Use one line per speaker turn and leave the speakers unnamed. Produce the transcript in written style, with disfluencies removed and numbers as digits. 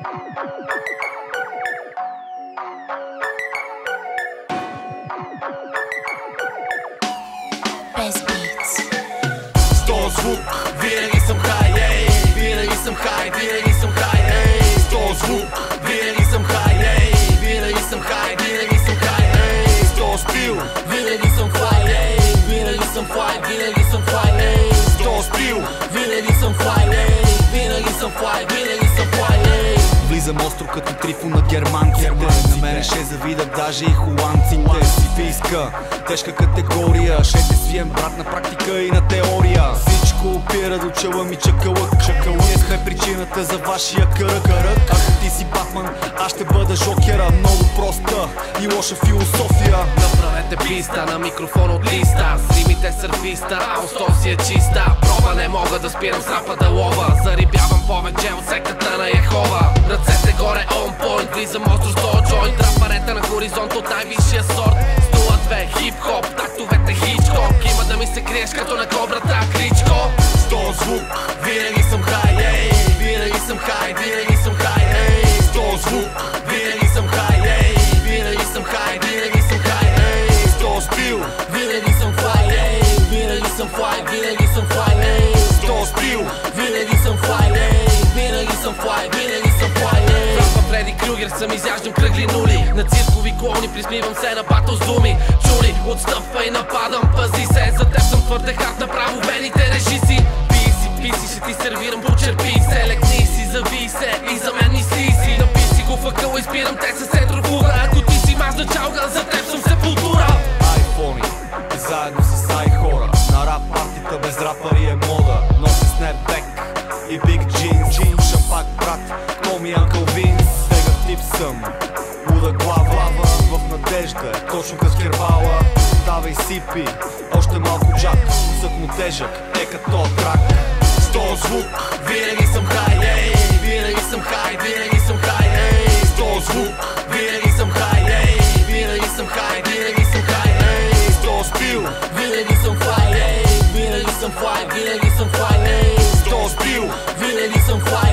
С този звук винаги съм хай, ей, винаги съм хай, винаги съм хай, ей. С този звук винаги съм хай, ей, винаги съм хай, винаги съм хай, ей. С този стил винаги съм флай, ей, винаги съм флай, винаги съм флай, ей. С този стил винаги съм флай, ей, винаги съм флай, винаги съм флай, ей.
Влизам остро като Трифон на германците. На мене ще завидат даже и холандците. Сифийска, тежка категория. Ще те свием брат на практика и на теория. Всичко опира до чела ми чакалък. Ние сме причината за вашия кърък. Ако ти си Батман, аз ще бъда Жокера. Много проста и лоша философия.
Направете писта на микрофон от листа. С римите сърфиста, а устов си е чиста. Проба не мога да спирам с рапа да лова. Зарибявам повече от сектата на Йехова. Ръцете горе on point, влизам остро с този джойнт. Рапарета на хоризонт от най-висшия сорт. Стула 2, хип-хоп, тактовете Хичкок. Има да ми се криеш като на кобрата Кричко.
С този звук винаги съм хай, ей, винаги съм хай, винаги съм хай, ей. С този звук винаги съм хай, ей, винаги съм хай, винаги съм хай, ей. С този стил винаги съм флай, ей, винаги съм флай, винаги съм флай, ей. С този стил винаги съм флай, ей, винаги съм флай, винаги съм флай, ей.
Рапа Фреди Крюгер, съм изяждам кръгли нули. На циркови клоуни присмивам се на батл с думи. Чули, отстъпва и нападам, пази се. За теб съм твърде хард, направо вените режи си. Писи, ще ти сервирам, почерпи се. Лекни си, зави се и за мен не си. Написи го въкъл и спирам те с центрофуга. Ако ти си мазна чалга, за теб съм сепултура.
Айфони, заедно с ай хора. На рап партита без рапъри е мода. Носи снепбек и биг джинс. Слушам пак брат, Томи Анкъл Винс. Тега тип съм, луда глава. В надежда е точно като Кербала. Давай сипи, още малко джак. Усък му тежък е като трак.
С този звук винаги съм хай, ей, винаги съм хай, винаги съм хай, ей. С този звук винаги съм хай, ей, винаги съм хай, винаги съм хай, ей. С този стил винаги съм флай, ей, винаги съм флай, винаги съм флай, ей. С този стил винаги съм флай,